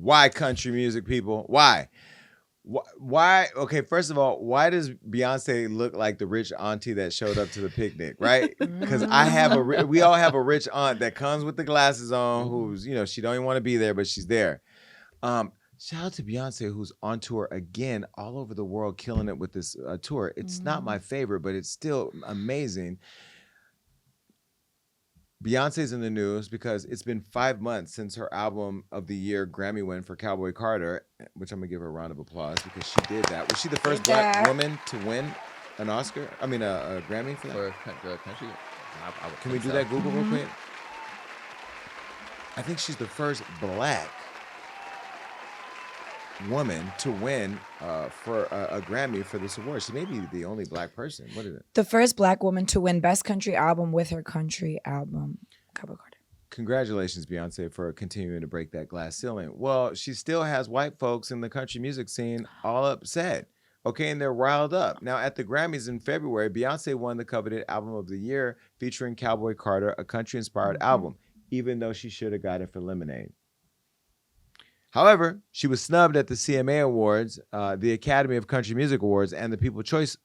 Why country music, people? Why? Why? Okay, first of all, why does Beyonce look like the rich auntie that showed up to the picnic, right? Because we all have a rich aunt that comes with the glasses on, who's, she don't even want to be there, but she's there. Shout out to Beyonce, who's on tour again all over the world, killing it with this tour. It's not my favorite, but it's still amazing. Beyonce's in the news because it's been 5 months since her album of the year Grammy win for Cowboy Carter, which I'm going to give her a round of applause because she did that. Was she the first black woman to win an Oscar? I mean, a Grammy for that? For country? Can we do that Google real quick? I think she's the first black woman to win for a Grammy for this award. She may be the only black person. What is it? The first black woman to win Best Country Album with her country album, Cowboy Carter. Congratulations, Beyonce, for continuing to break that glass ceiling. Well, she still has white folks in the country music scene all upset. Okay, and they're riled up. Now, at the Grammys in February, Beyonce won the coveted Album of the Year featuring Cowboy Carter, a country-inspired album, even though she should have got it for Lemonade. However, she was snubbed at the CMA Awards, the Academy of Country Music Awards, and the People's Choice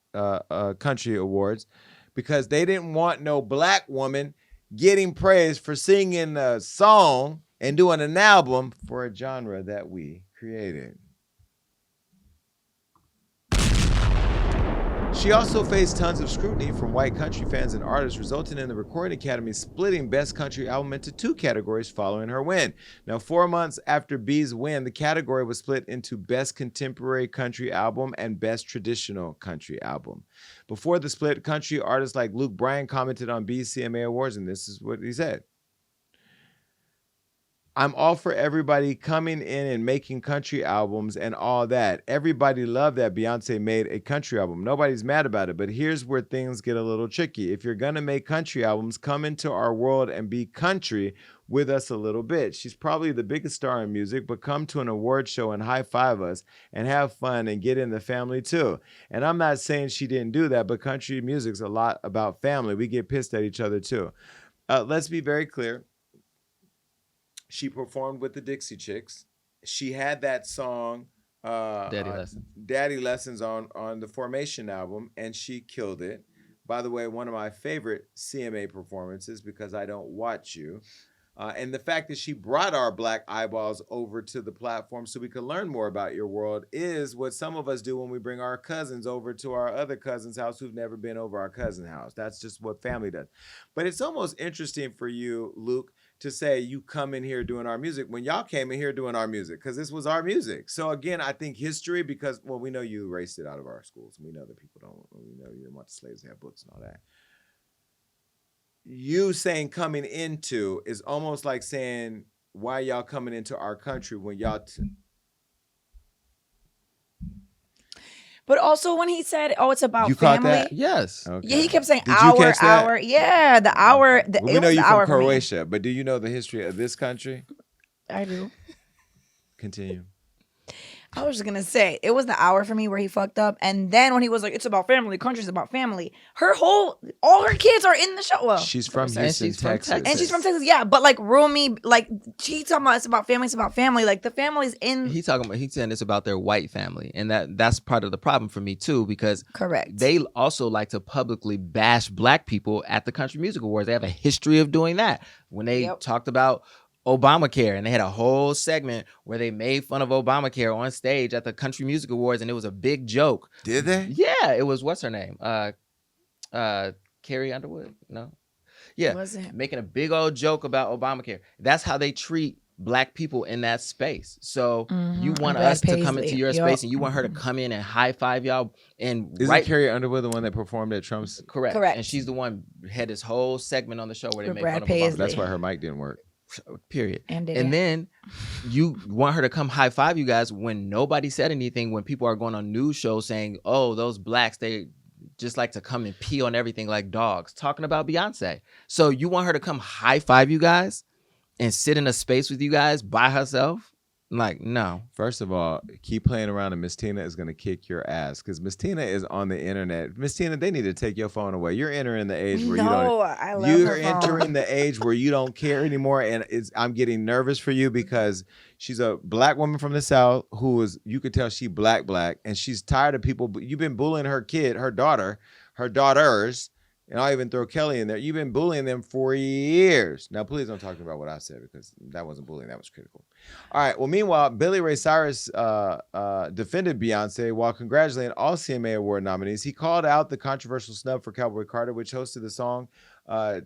Country Awards because they didn't want no black woman getting praise for singing a song and doing an album for a genre that we created. She also faced tons of scrutiny from white country fans and artists, resulting in the Recording Academy splitting Best Country Album into 2 categories following her win. Now, 4 months after B's win, the category was split into Best Contemporary Country Album and Best Traditional Country Album. Before the split, country artists like Luke Bryan commented on B's CMA Awards, and this is what he said. I'm all for everybody coming in and making country albums and all that. Everybody loved that Beyonce made a country album. Nobody's mad about it, but here's where things get a little tricky. If you're going to make country albums, come into our world and be country with us a little bit. She's probably the biggest star in music, but come to an award show and high five us and have fun and get in the family too. And I'm not saying she didn't do that, but country music's a lot about family. We get pissed at each other too. Let's be very clear. She performed with the Dixie Chicks. She had that song, Daddy Lessons on the Formation album, and she killed it. By the way, one of my favorite CMA performances because I Don't Watch You. And the fact that she brought our black eyeballs over to the platform so we could learn more about your world is what some of us do when we bring our cousins over to our other cousin's house who've never been over our cousin's house. That's just what family does. But it's almost interesting for you, Luke, to say you come in here doing our music when y'all came in here doing our music because this was our music. So again, I think history because, well, we know you erased it out of our schools. We know that people don't, we know you didn't want the slaves to have books and all that. You saying coming into is almost like saying, why y'all coming into our country when y'all... But also when he said, "Oh, it's about you family." Caught that? Yes. Okay. Yeah, he kept saying Did hour. Yeah, the hour. Well, we know you from Croatia, but do you know the history of this country? I do. Continue. I was just gonna say it was the hour for me where he fucked up, and then when he was like, "It's about family. Country's about family." All her kids are in the show. Well, she's from Houston, Texas, and she's from Texas. Yeah, but like Rumi, like she's talking about it's about family. It's about family. Like the family's in. He's saying it's about their white family, and that's part of the problem for me too because correct. They also like to publicly bash black people at the Country Music Awards. They have a history of doing that. When they talked about Obamacare, and they had a whole segment where they made fun of Obamacare on stage at the Country Music Awards, and it was a big joke. Did they? Yeah, it was, what's her name? Carrie Underwood? No? Yeah, making a big old joke about Obamacare. That's how they treat black people in that space. So you want us to come into your space, and you want her to come in and high five y'all. And isn't Carrie Underwood the one that performed at Trump's? Correct. And she's the one had this whole segment on the show where they made fun of Obamacare. That's why her mic didn't work. Period. And then you want her to come high five you guys when nobody said anything, when people are going on news shows saying, "Oh, those blacks, they just like to come and pee on everything like dogs," talking about Beyonce. So you want her to come high five you guys and sit in a space with you guys by herself? Like, no. First of all, keep playing around and Miss Tina is going to kick your ass because Miss Tina is on the internet. Miss Tina, they need to take your phone away. You're entering the age where I love you're her phone. entering the age where you don't care anymore. And I'm getting nervous for you because she's a black woman from the South who is, you could tell she black, and she's tired of people. You've been bullying her daughters. And I'll even throw Kelly in there. You've been bullying them for years. Now, please don't talk about what I said because that wasn't bullying. That was critical. All right. Well, meanwhile, Billy Ray Cyrus defended Beyonce while congratulating all CMA Award nominees. He called out the controversial snub for Cowboy Carter, which hosted the song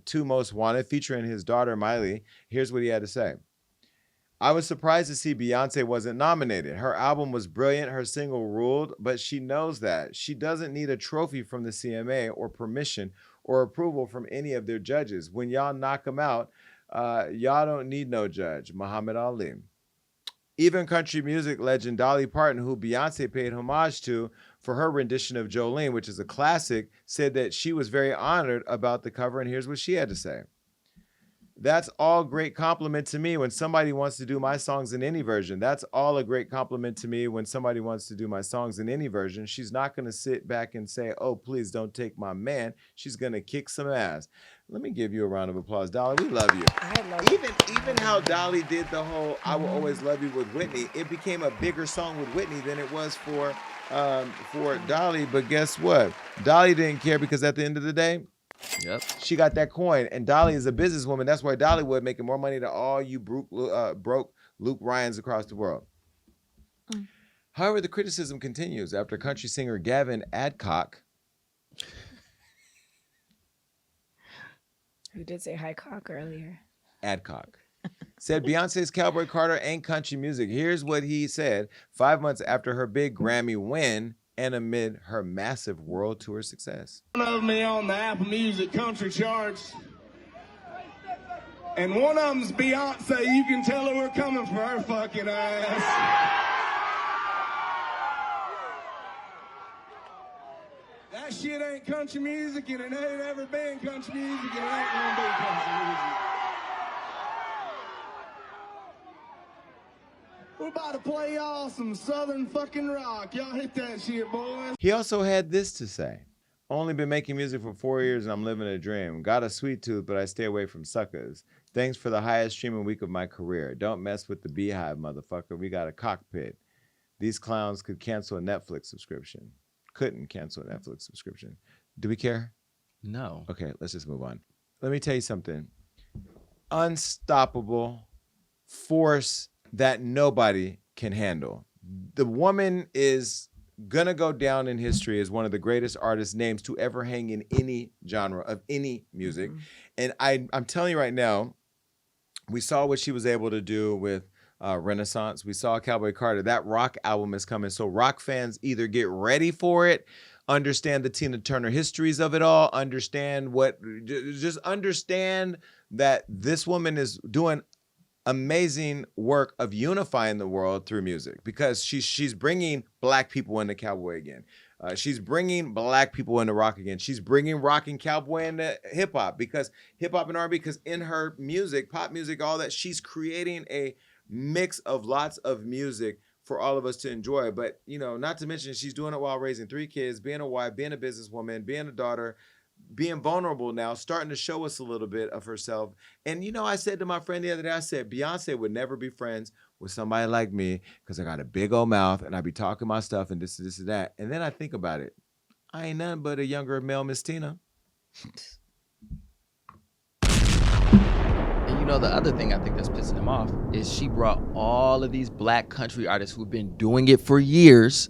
Two Most Wanted, featuring his daughter, Miley. Here's what he had to say. I was surprised to see Beyonce wasn't nominated. Her album was brilliant. Her single ruled, but she knows that. She doesn't need a trophy from the CMA or permission or approval from any of their judges. When y'all knock them out, y'all don't need no judge. Muhammad Ali. Even country music legend Dolly Parton, who Beyonce paid homage to for her rendition of Jolene, which is a classic, said that she was very honored about the cover, and here's what she had to say. That's all great compliment to me when somebody wants to do my songs in any version. That's all a great compliment to me when somebody wants to do my songs in any version. She's not going to sit back and say, oh, please don't take my man. She's going to kick some ass. Let me give you a round of applause, Dolly. We love you. I love you. Even how Dolly did the whole I Will Always Love You with Whitney, it became a bigger song with Whitney than it was for Dolly. But guess what? Dolly didn't care because at the end of the day, Yep. she got that coin, and Dolly is a businesswoman. That's why Dollywood making more money than all you broke Luke Bryans across the world. However, the criticism continues after country singer Gavin Adcock, who did say high cock earlier, said Beyonce's Cowboy Carter ain't country music. Here's what he said 5 months after her big Grammy win and amid her massive world tour success. One of me on the Apple Music country charts, and one of them's Beyonce. You can tell her we're coming for her fucking ass. That shit ain't country music, and it ain't ever been country music, and it ain't gonna be country music. We're about to play y'all some southern fucking rock. Y'all hit that shit, boys. He also had this to say. Only been making music for 4 years and I'm living a dream. Got a sweet tooth, but I stay away from suckers. Thanks for the highest streaming week of my career. Don't mess with the Beehive, motherfucker. We got a cockpit. These clowns could cancel a Netflix subscription. Couldn't cancel a Netflix subscription. Do we care? No. Okay, let's just move on. Let me tell you something. Unstoppable force that nobody can handle. The woman is gonna go down in history as one of the greatest artist names to ever hang in any genre of any music. And I'm telling you right now, we saw what she was able to do with Renaissance. We saw Cowboy Carter. That rock album is coming. So rock fans either get ready for it, understand the Tina Turner histories of it all, understand that this woman is doing amazing work of unifying the world through music because she's bringing black people into cowboy again. She's bringing black people into rock again. She's bringing rock and cowboy into hip hop because hip hop and R&B, because in her music, pop music, all that, she's creating a mix of lots of music for all of us to enjoy. But, you know, not to mention she's doing it while raising 3 kids, being a wife, being a businesswoman, being a daughter, being vulnerable now, starting to show us a little bit of herself. And, you know, I said to my friend the other day, I said, Beyonce would never be friends with somebody like me because I got a big old mouth and I be talking my stuff and this and that. And then I think about it. I ain't nothing but a younger male Miss Tina. And you know, the other thing I think that's pissing him off is she brought all of these black country artists who've been doing it for years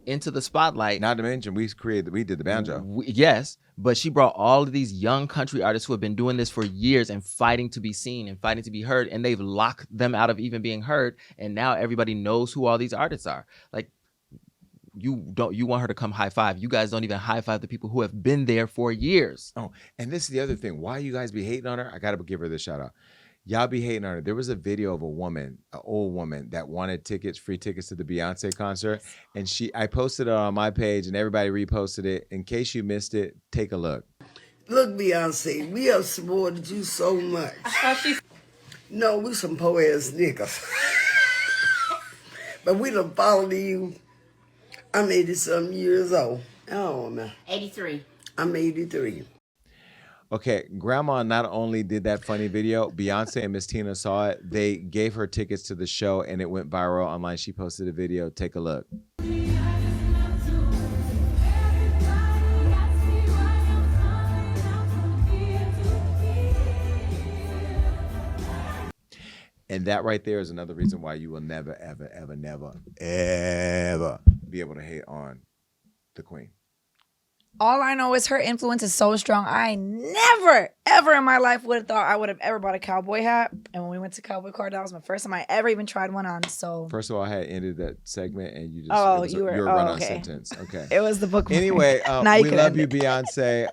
into the spotlight. Not to mention, we did the banjo. Yes, but she brought all of these young country artists who have been doing this for years and fighting to be seen and fighting to be heard, and they've locked them out of even being heard, and now everybody knows who all these artists are. Like, you want her to come high five. You guys don't even high five the people who have been there for years. Oh, and this is the other thing. Why you guys be hating on her? I gotta give her this shout out. Y'all be hating on her. There was a video of a woman, an old woman, that wanted free tickets to the Beyonce concert. And I posted it on my page and everybody reposted it. In case you missed it, take a look. Look, Beyonce, we have supported you so much. No, we some poor ass niggas. But we done followed you. I'm 80-something years old. Oh, man. 83. I'm 83. Okay, Grandma not only did that funny video, Beyonce and Miss Tina saw it. They gave her tickets to the show, and it went viral online. She posted a video. Take a look. And that right there is another reason why you will never, ever, ever, never, ever be able to hate on the queen. All I know is her influence is so strong. I never, ever in my life would have thought I would have ever bought a cowboy hat. And when we went to Cowboy Carter, that was my first time I ever even tried one on. So first of all, I had ended that segment, and you just you were a run-on okay. sentence. Okay. It was the book. Anyway, Now we love you, Beyonce.